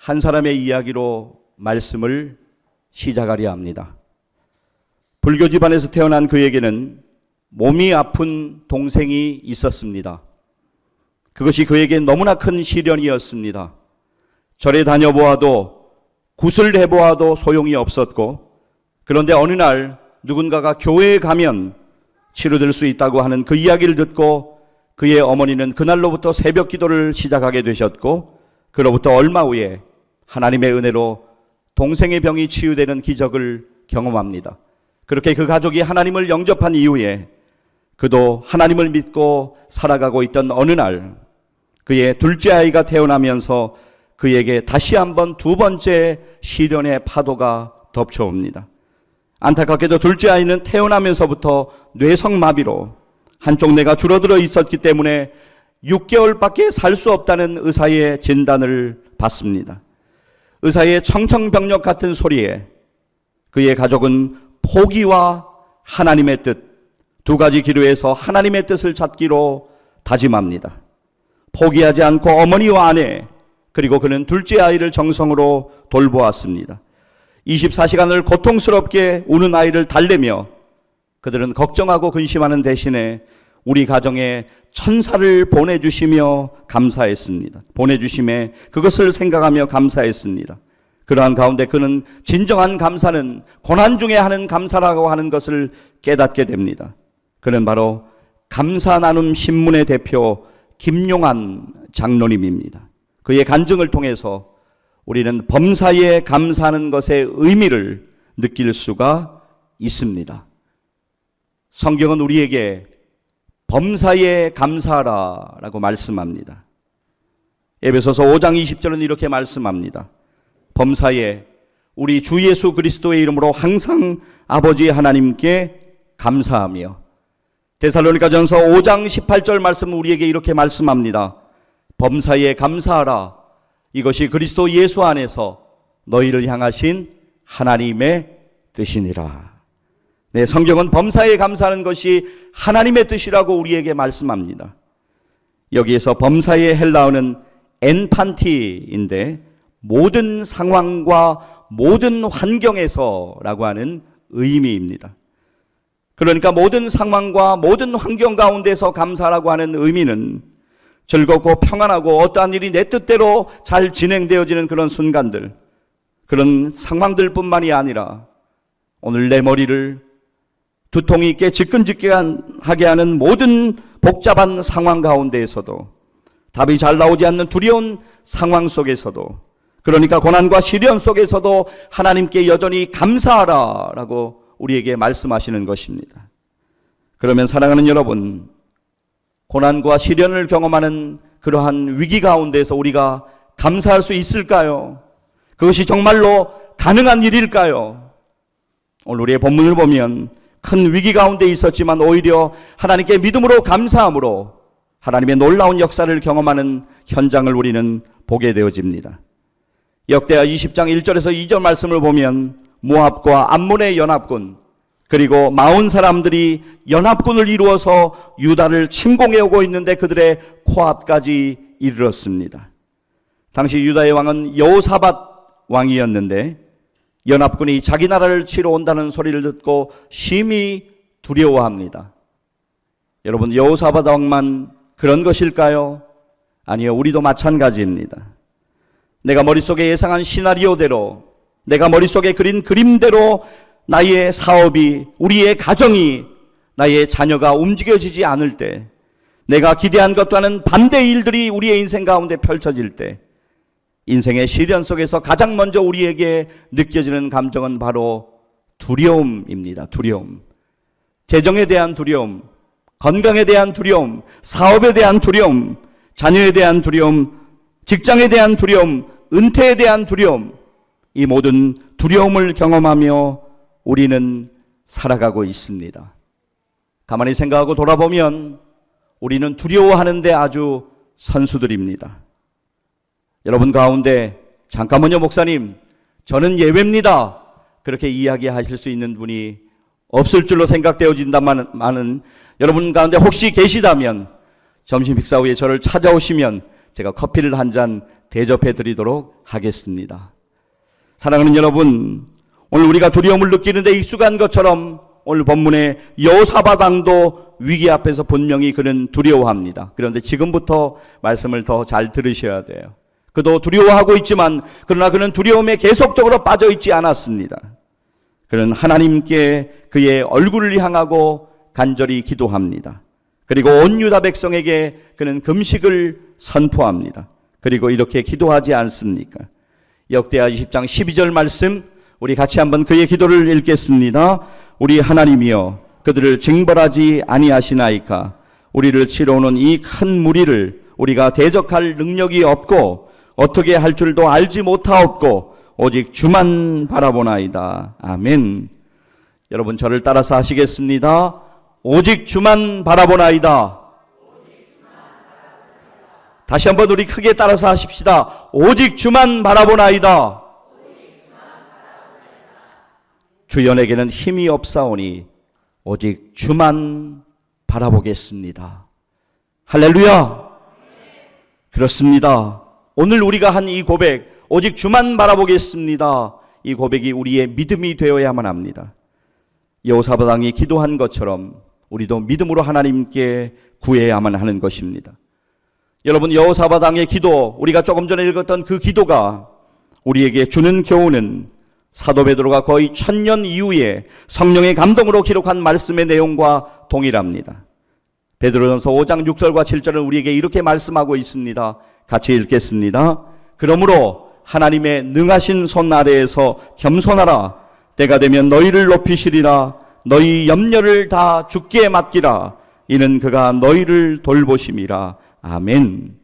한 사람의 이야기로 말씀을 시작하려 합니다. 불교 집안에서 태어난 그에게는 몸이 아픈 동생이 있었습니다. 그것이 그에게 너무나 큰 시련이었습니다. 절에 다녀보아도 굿을 해보아도 소용이 없었고, 그런데 어느 날 누군가가 교회에 가면 치료될 수 있다고 하는 그 이야기를 듣고 그의 어머니는 그날로부터 새벽 기도를 시작하게 되셨고, 그로부터 얼마 후에 하나님의 은혜로 동생의 병이 치유되는 기적을 경험합니다. 그렇게 그 가족이 하나님을 영접한 이후에 그도 하나님을 믿고 살아가고 있던 어느 날 그의 둘째 아이가 태어나면서 그에게 다시 한번 두 번째 시련의 파도가 덮쳐옵니다. 안타깝게도 둘째 아이는 태어나면서부터 뇌성마비로 한쪽 뇌가 줄어들어 있었기 때문에 6개월밖에 살 수 없다는 의사의 진단을 받습니다. 의사의 청청병력 같은 소리에 그의 가족은 포기와 하나님의 뜻, 두 가지 기로에서 하나님의 뜻을 찾기로 다짐합니다. 포기하지 않고 어머니와 아내, 그리고 그는 둘째 아이를 정성으로 돌보았습니다. 24시간을 고통스럽게 우는 아이를 달래며 그들은 걱정하고 근심하는 대신에 우리 가정에 천사를 보내주시며 감사했습니다. 보내주심에 그것을 생각하며 감사했습니다. 그러한 가운데 그는 진정한 감사는 고난 중에 하는 감사라고 하는 것을 깨닫게 됩니다. 그는 바로 감사 나눔 신문의 대표 김용환 장로님입니다. 그의 간증을 통해서 우리는 범사에 감사하는 것의 의미를 느낄 수가 있습니다. 성경은 우리에게 범사에 감사하라 라고 말씀합니다. 에베소서 5장 20절은 이렇게 말씀합니다. 범사에 우리 주 예수 그리스도의 이름으로 항상 아버지 하나님께 감사하며, 데살로니가전서 5장 18절 말씀은 우리에게 이렇게 말씀합니다. 범사에 감사하라. 이것이 그리스도 예수 안에서 너희를 향하신 하나님의 뜻이니라. 네, 성경은 범사에 감사하는 것이 하나님의 뜻이라고 우리에게 말씀합니다. 여기에서 범사의 헬라어는 엔판티인데 모든 상황과 모든 환경에서라고 하는 의미입니다. 그러니까 모든 상황과 모든 환경 가운데서 감사라고 하는 의미는 즐겁고 평안하고 어떠한 일이 내 뜻대로 잘 진행되어지는 그런 순간들, 그런 상황들뿐만이 아니라 오늘 내 머리를 두통이 있게 지끈지끈하게 하는 모든 복잡한 상황 가운데에서도, 답이 잘 나오지 않는 두려운 상황 속에서도, 그러니까 고난과 시련 속에서도 하나님께 여전히 감사하라 라고 우리에게 말씀하시는 것입니다. 그러면 사랑하는 여러분, 고난과 시련을 경험하는 그러한 위기 가운데서 우리가 감사할 수 있을까요? 그것이 정말로 가능한 일일까요? 오늘 우리의 본문을 보면 큰 위기 가운데 있었지만 오히려 하나님께 믿음으로 감사함으로 하나님의 놀라운 역사를 경험하는 현장을 우리는 보게 되어집니다. 역대하 20장 1절에서 2절 말씀을 보면 모압과 암몬의 연합군, 그리고 마온 사람들이 연합군을 이루어서 유다를 침공해 오고 있는데 그들의 코앞까지 이르렀습니다. 당시 유다의 왕은 여호사밧 왕이었는데 연합군이 자기 나라를 치러 온다는 소리를 듣고 심히 두려워합니다. 여러분, 여호사밧 왕만 그런 것일까요? 아니요, 우리도 마찬가지입니다. 내가 머릿속에 예상한 시나리오대로, 내가 머릿속에 그린 그림대로 나의 사업이, 우리의 가정이, 나의 자녀가 움직여지지 않을 때, 내가 기대한 것과는 반대의 일들이 우리의 인생 가운데 펼쳐질 때, 인생의 시련 속에서 가장 먼저 우리에게 느껴지는 감정은 바로 두려움입니다. 두려움. 재정에 대한 두려움, 건강에 대한 두려움, 사업에 대한 두려움, 자녀에 대한 두려움, 직장에 대한 두려움, 은퇴에 대한 두려움, 이 모든 두려움을 경험하며 우리는 살아가고 있습니다. 가만히 생각하고 돌아보면 우리는 두려워하는데 아주 선수들입니다. 여러분 가운데 잠깐만요 목사님, 저는 예외입니다, 그렇게 이야기하실 수 있는 분이 없을 줄로 생각되어진다마는 여러분 가운데 혹시 계시다면 점심 식사 후에 저를 찾아오시면 제가 커피를 한 잔 대접해 드리도록 하겠습니다. 사랑하는 여러분, 오늘 우리가 두려움을 느끼는데 익숙한 것처럼 오늘 본문의 여호사밧 왕도 위기 앞에서 분명히 그는 두려워합니다. 그런데 지금부터 말씀을 더 잘 들으셔야 돼요. 그도 두려워하고 있지만 그러나 그는 두려움에 계속적으로 빠져 있지 않았습니다. 그는 하나님께 그의 얼굴을 향하고 간절히 기도합니다. 그리고 온 유다 백성에게 그는 금식을 선포합니다. 그리고 이렇게 기도하지 않습니까? 역대하 20장 12절 말씀, 우리 같이 한번 그의 기도를 읽겠습니다. 우리 하나님이여, 그들을 징벌하지 아니하시나이까? 우리를 치러 오는 이 큰 무리를 우리가 대적할 능력이 없고 어떻게 할 줄도 알지 못하옵고 오직 주만 바라보나이다. 아멘. 여러분, 저를 따라서 하시겠습니다. 오직 주만 바라보나이다. 다시 한번 우리 크게 따라서 하십시다. 오직 주만 바라보나이다. 주연에게는 힘이 없사오니 오직 주만 바라보겠습니다. 할렐루야. 그렇습니다. 오늘 우리가 한 이 고백, 오직 주만 바라보겠습니다, 이 고백이 우리의 믿음이 되어야만 합니다. 여호사밧 왕이 기도한 것처럼 우리도 믿음으로 하나님께 구해야만 하는 것입니다. 여러분, 여호사밧 왕의 기도, 우리가 조금 전에 읽었던 그 기도가 우리에게 주는 교훈은 사도 베드로가 거의 1000년 이후에 성령의 감동으로 기록한 말씀의 내용과 동일합니다. 베드로전서 5장 6절과 7절은 우리에게 이렇게 말씀하고 있습니다. 같이 읽겠습니다. 그러므로 하나님의 능하신 손 아래에서 겸손하라. 때가 되면 너희를 높이시리라. 너희 염려를 다 주께 맡기라. 이는 그가 너희를 돌보심이라. 아멘.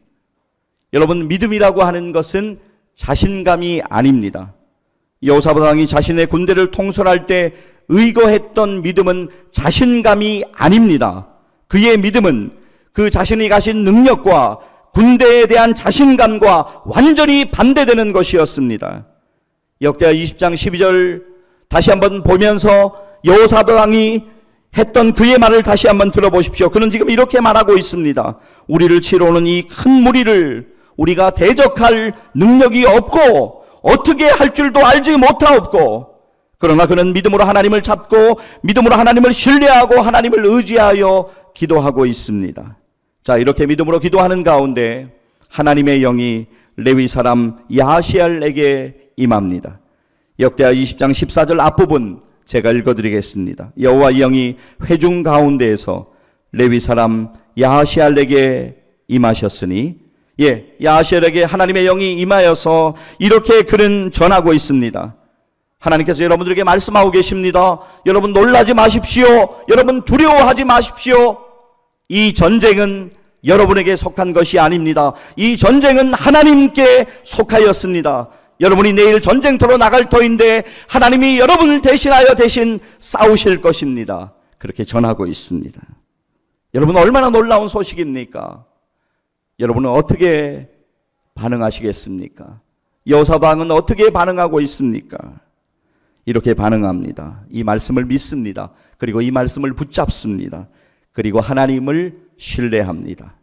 여러분, 믿음이라고 하는 것은 자신감이 아닙니다. 여호사밧 왕이 자신의 군대를 통솔할 때 의거했던 믿음은 자신감이 아닙니다. 그의 믿음은 그 자신이 가진 능력과 군대에 대한 자신감과 완전히 반대되는 것이었습니다. 역대하 20장 12절 다시 한번 보면서 여호사밧 왕이 했던 그의 말을 다시 한번 들어보십시오. 그는 지금 이렇게 말하고 있습니다. 우리를 치러 오는 이 큰 무리를 우리가 대적할 능력이 없고 어떻게 할 줄도 알지 못하옵고, 그러나 그는 믿음으로 하나님을 잡고 믿음으로 하나님을 신뢰하고 하나님을 의지하여 기도하고 있습니다. 자, 이렇게 믿음으로 기도하는 가운데 하나님의 영이 레위 사람 야하시엘에게 임합니다. 역대하 20장 14절 앞부분 제가 읽어드리겠습니다. 여호와의 영이 회중 가운데에서 레위 사람 야하시엘에게 임하셨으니, 야하시엘에게 하나님의 영이 임하여서 이렇게 그는 전하고 있습니다. 하나님께서 여러분들에게 말씀하고 계십니다. 여러분, 놀라지 마십시오. 여러분, 두려워하지 마십시오. 이 전쟁은 여러분에게 속한 것이 아닙니다. 이 전쟁은 하나님께 속하였습니다. 여러분이 내일 전쟁터로 나갈 터인데 하나님이 여러분을 대신하여 대신 싸우실 것입니다. 그렇게 전하고 있습니다. 여러분, 얼마나 놀라운 소식입니까? 여러분은 어떻게 반응하시겠습니까? 여호사밧 왕은 어떻게 반응하고 있습니까? 이렇게 반응합니다. 이 말씀을 믿습니다. 그리고 이 말씀을 붙잡습니다. 그리고 하나님을 신뢰합니다.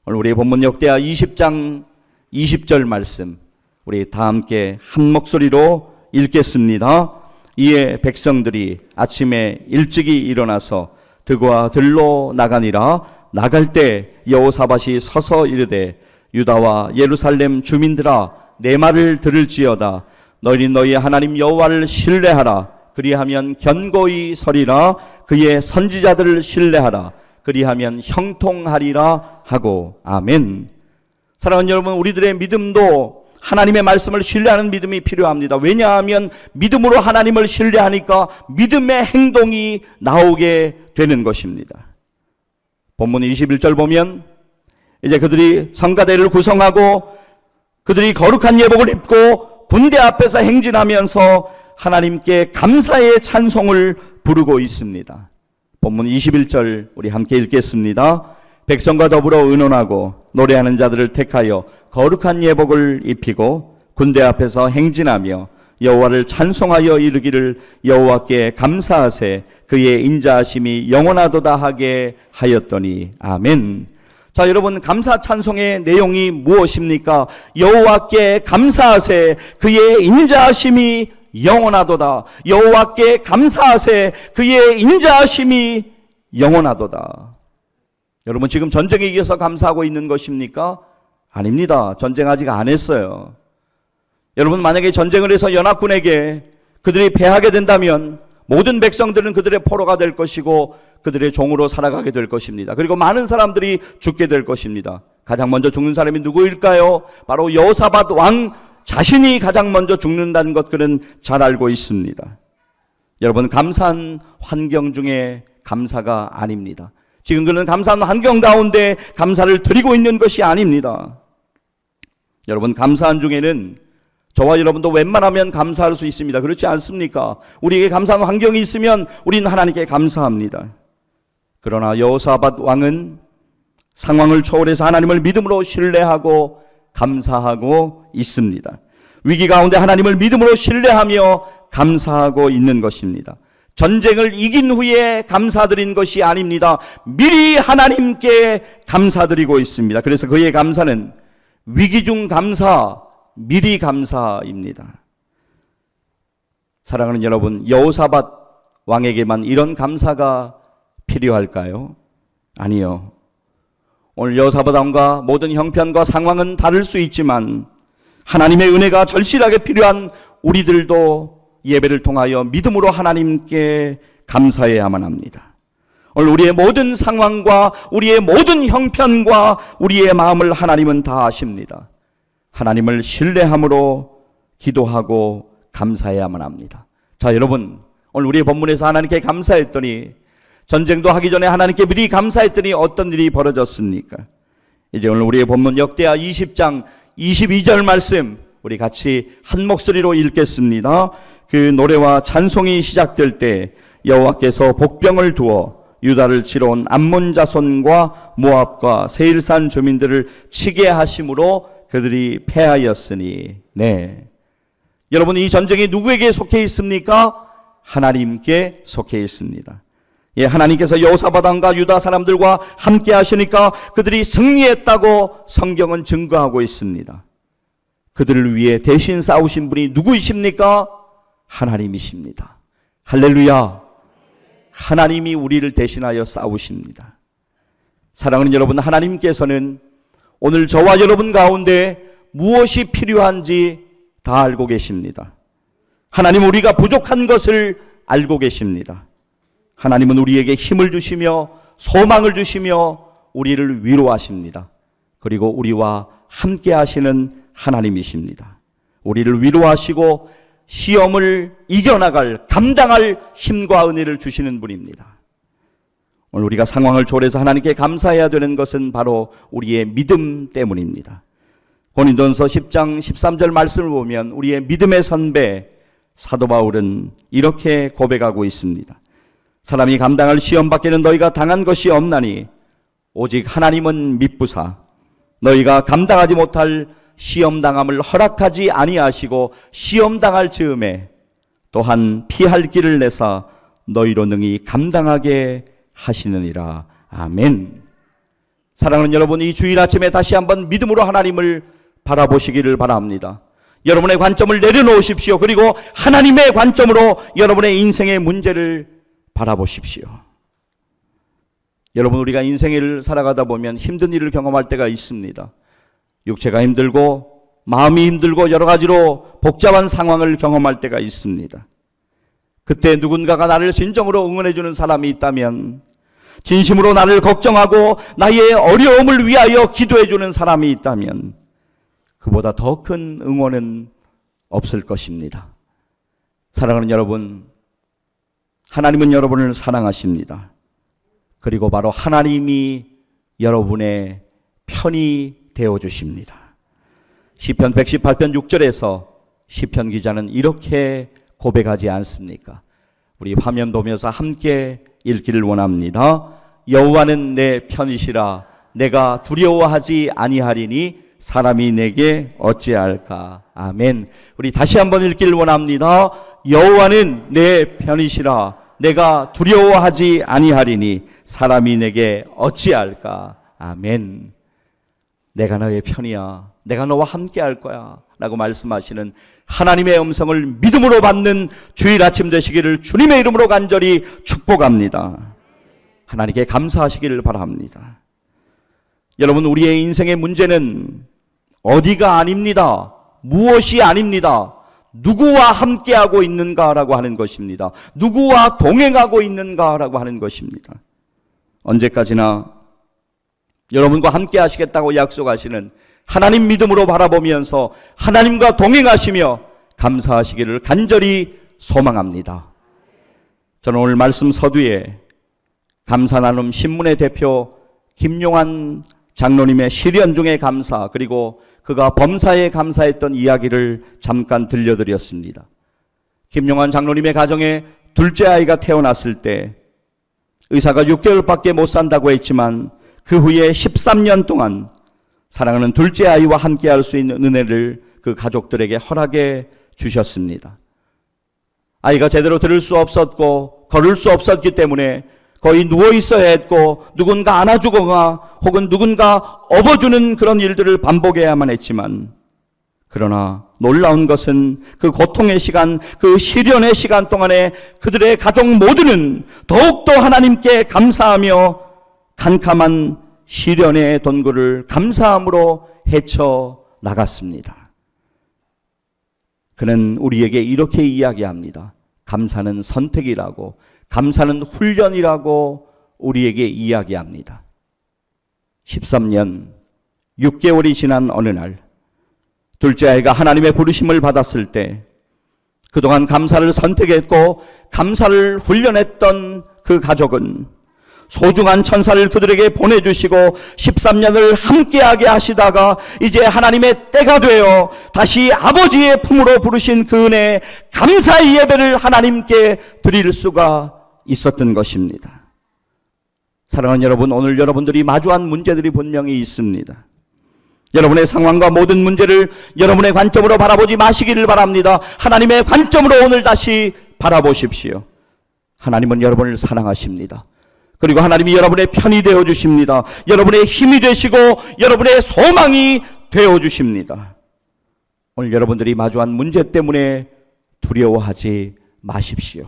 오늘 우리의 본문 역대하 20장 20절 말씀, 우리 다 함께 한 목소리로 읽겠습니다. 이에 백성들이 아침에 일찍이 일어나서 들과 들로 나가니라. 나갈 때 여호사밧이 서서 이르되, 유다와 예루살렘 주민들아, 내 말을 들을지어다. 너희는 너희의 하나님 여호와를 신뢰하라. 그리하면 견고히 서리라. 그의 선지자들을 신뢰하라. 그리하면 형통하리라 하고. 아멘. 사랑하는 여러분, 우리들의 믿음도 하나님의 말씀을 신뢰하는 믿음이 필요합니다. 왜냐하면 믿음으로 하나님을 신뢰하니까 믿음의 행동이 나오게 되는 것입니다. 본문 21절 보면 이제 그들이 성가대를 구성하고 그들이 거룩한 예복을 입고 군대 앞에서 행진하면서 하나님께 감사의 찬송을 부르고 있습니다. 본문 21절 우리 함께 읽겠습니다. 백성과 더불어 의논하고 노래하는 자들을 택하여 거룩한 예복을 입히고 군대 앞에서 행진하며 여호와를 찬송하여 이르기를, 여호와께 감사하세 그의 인자하심이 영원하도다 하게 하였더니. 아멘. 자, 여러분, 감사 찬송의 내용이 무엇입니까? 여호와께 감사하세, 그의 인자하심이 영원하도다. 여호와께 감사하세, 그의 인자하심이 영원하도다. 여러분, 지금 전쟁에 이겨서 감사하고 있는 것입니까? 아닙니다. 전쟁 아직 안 했어요. 여러분, 만약에 전쟁을 해서 연합군에게 그들이 패하게 된다면 모든 백성들은 그들의 포로가 될 것이고 그들의 종으로 살아가게 될 것입니다. 그리고 많은 사람들이 죽게 될 것입니다. 가장 먼저 죽는 사람이 누구일까요? 바로 여호사밧 왕 자신이 가장 먼저 죽는다는 것 그는 잘 알고 있습니다. 여러분, 감사한 환경 중에 감사가 아닙니다. 지금 그는 감사한 환경 가운데 감사를 드리고 있는 것이 아닙니다. 여러분, 감사한 중에는 저와 여러분도 웬만하면 감사할 수 있습니다. 그렇지 않습니까? 우리에게 감사한 환경이 있으면 우리는 하나님께 감사합니다. 그러나 여호사밧 왕은 상황을 초월해서 하나님을 믿음으로 신뢰하고 감사하고 있습니다. 위기 가운데 하나님을 믿음으로 신뢰하며 감사하고 있는 것입니다. 전쟁을 이긴 후에 감사드린 것이 아닙니다. 미리 하나님께 감사드리고 있습니다. 그래서 그의 감사는 위기 중 감사, 미리 감사입니다. 사랑하는 여러분, 여호사밧 왕에게만 이런 감사가 필요할까요? 아니요. 오늘 여호사밧 왕과 모든 형편과 상황은 다를 수 있지만 하나님의 은혜가 절실하게 필요한 우리들도 예배를 통하여 믿음으로 하나님께 감사해야만 합니다. 오늘 우리의 모든 상황과 우리의 모든 형편과 우리의 마음을 하나님은 다 아십니다. 하나님을 신뢰함으로 기도하고 감사해야만 합니다. 자, 여러분, 오늘 우리의 본문에서 하나님께 감사했더니, 전쟁도 하기 전에 하나님께 미리 감사했더니 어떤 일이 벌어졌습니까? 이제 오늘 우리의 본문 역대하 20장 22절 말씀 우리 같이 한 목소리로 읽겠습니다. 그 노래와 찬송이 시작될 때 여호와께서 복병을 두어 유다를 치러 온 암몬 자손과 모압과 세일산 주민들을 치게 하심으로 그들이 패하였으니. 네, 여러분, 이 전쟁이 누구에게 속해 있습니까? 하나님께 속해 있습니다. 예, 하나님께서 여호사밧 왕과 유다 사람들과 함께 하시니까 그들이 승리했다고 성경은 증거하고 있습니다. 그들을 위해 대신 싸우신 분이 누구이십니까? 하나님이십니다. 할렐루야. 하나님이 우리를 대신하여 싸우십니다. 사랑하는 여러분, 하나님께서는 오늘 저와 여러분 가운데 무엇이 필요한지 다 알고 계십니다. 하나님, 우리가 부족한 것을 알고 계십니다. 하나님은 우리에게 힘을 주시며 소망을 주시며 우리를 위로하십니다. 그리고 우리와 함께 하시는 하나님이십니다. 우리를 위로하시고 시험을 이겨나갈, 감당할 힘과 은혜를 주시는 분입니다. 오늘 우리가 상황을 초월해서 하나님께 감사해야 되는 것은 바로 우리의 믿음 때문입니다. 고린도전서 10장 13절 말씀을 보면 우리의 믿음의 선배 사도 바울은 이렇게 고백하고 있습니다. 사람이 감당할 시험 밖에는 너희가 당한 것이 없나니 오직 하나님은 미쁘사 너희가 감당하지 못할 시험당함을 허락하지 아니하시고 시험당할 즈음에 또한 피할 길을 내사 너희로 능히 감당하게 하시느니라. 아멘. 사랑하는 여러분, 이 주일 아침에 다시 한번 믿음으로 하나님을 바라보시기를 바랍니다. 여러분의 관점을 내려놓으십시오. 그리고 하나님의 관점으로 여러분의 인생의 문제를 바라보십시오. 여러분, 우리가 인생을 살아가다 보면 힘든 일을 경험할 때가 있습니다. 육체가 힘들고 마음이 힘들고 여러 가지로 복잡한 상황을 경험할 때가 있습니다. 그때 누군가가 나를 진정으로 응원해 주는 사람이 있다면, 진심으로 나를 걱정하고 나의 어려움을 위하여 기도해 주는 사람이 있다면 그보다 더 큰 응원은 없을 것입니다. 사랑하는 여러분, 하나님은 여러분을 사랑하십니다. 그리고 바로 하나님이 여러분의 편이 되어주십니다. 시편 118편 6절에서 시편 기자는 이렇게 고백하지 않습니까? 우리 화면 보면서 함께 읽기를 원합니다. 여호와는 내 편이시라 내가 두려워하지 아니하리니 사람이 내게 어찌할까. 아멘. 우리 다시 한번 읽기를 원합니다. 여호와는 내 편이시라 내가 두려워하지 아니하리니 사람이 내게 어찌할까. 아멘. 내가 너의 편이야. 내가 너와 함께 할 거야. 라고 말씀하시는 하나님의 음성을 믿음으로 받는 주일 아침 되시기를 주님의 이름으로 간절히 축복합니다. 하나님께 감사하시기를 바랍니다. 여러분, 우리의 인생의 문제는 어디가 아닙니다. 무엇이 아닙니다. 누구와 함께하고 있는가라고 하는 것입니다. 누구와 동행하고 있는가라고 하는 것입니다. 언제까지나 여러분과 함께 하시겠다고 약속하시는 하나님 믿음으로 바라보면서 하나님과 동행하시며 감사하시기를 간절히 소망합니다. 저는 오늘 말씀 서두에 감사나눔 신문의 대표 김용환 장로님의 시련 중의 감사, 그리고 그가 범사에 감사했던 이야기를 잠깐 들려드렸습니다. 김용환 장로님의 가정에 둘째 아이가 태어났을 때 의사가 6개월밖에 못 산다고 했지만 그 후에 13년 동안 사랑하는 둘째 아이와 함께 할 수 있는 은혜를 그 가족들에게 허락해 주셨습니다. 아이가 제대로 들을 수 없었고 걸을 수 없었기 때문에 거의 누워 있어야 했고 누군가 안아주거나 혹은 누군가 업어주는 그런 일들을 반복해야만 했지만, 그러나 놀라운 것은 그 고통의 시간, 그 시련의 시간 동안에 그들의 가족 모두는 더욱더 하나님께 감사하며 캄캄한 시련의 동굴을 감사함으로 헤쳐나갔습니다. 그는 우리에게 이렇게 이야기합니다. 감사는 선택이라고, 감사는 훈련이라고 우리에게 이야기합니다. 13년 6개월이 지난 어느 날, 둘째 아이가 하나님의 부르심을 받았을 때 그동안 감사를 선택했고 감사를 훈련했던 그 가족은 소중한 천사를 그들에게 보내주시고 13년을 함께하게 하시다가 이제 하나님의 때가 되어 다시 아버지의 품으로 부르신 그 은혜에 감사의 예배를 하나님께 드릴 수가 있었던 것입니다. 사랑하는 여러분, 오늘 여러분들이 마주한 문제들이 분명히 있습니다. 여러분의 상황과 모든 문제를 여러분의 관점으로 바라보지 마시기를 바랍니다. 하나님의 관점으로 오늘 다시 바라보십시오. 하나님은 여러분을 사랑하십니다. 그리고 하나님이 여러분의 편이 되어주십니다. 여러분의 힘이 되시고 여러분의 소망이 되어주십니다. 오늘 여러분들이 마주한 문제 때문에 두려워하지 마십시오.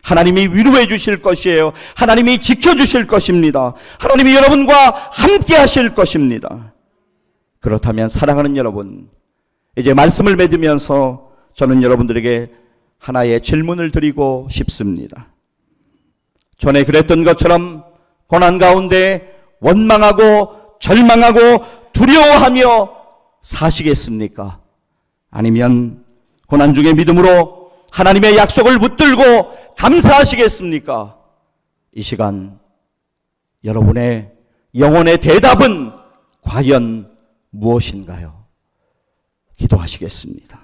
하나님이 위로해 주실 것이에요. 하나님이 지켜주실 것입니다. 하나님이 여러분과 함께 하실 것입니다. 그렇다면 사랑하는 여러분, 이제 말씀을 맺으면서 저는 여러분들에게 하나의 질문을 드리고 싶습니다. 전에 그랬던 것처럼 고난 가운데 원망하고 절망하고 두려워하며 사시겠습니까? 아니면 고난 중에 믿음으로 하나님의 약속을 붙들고 감사하시겠습니까? 이 시간 여러분의 영혼의 대답은 과연 무엇인가요? 기도하시겠습니다.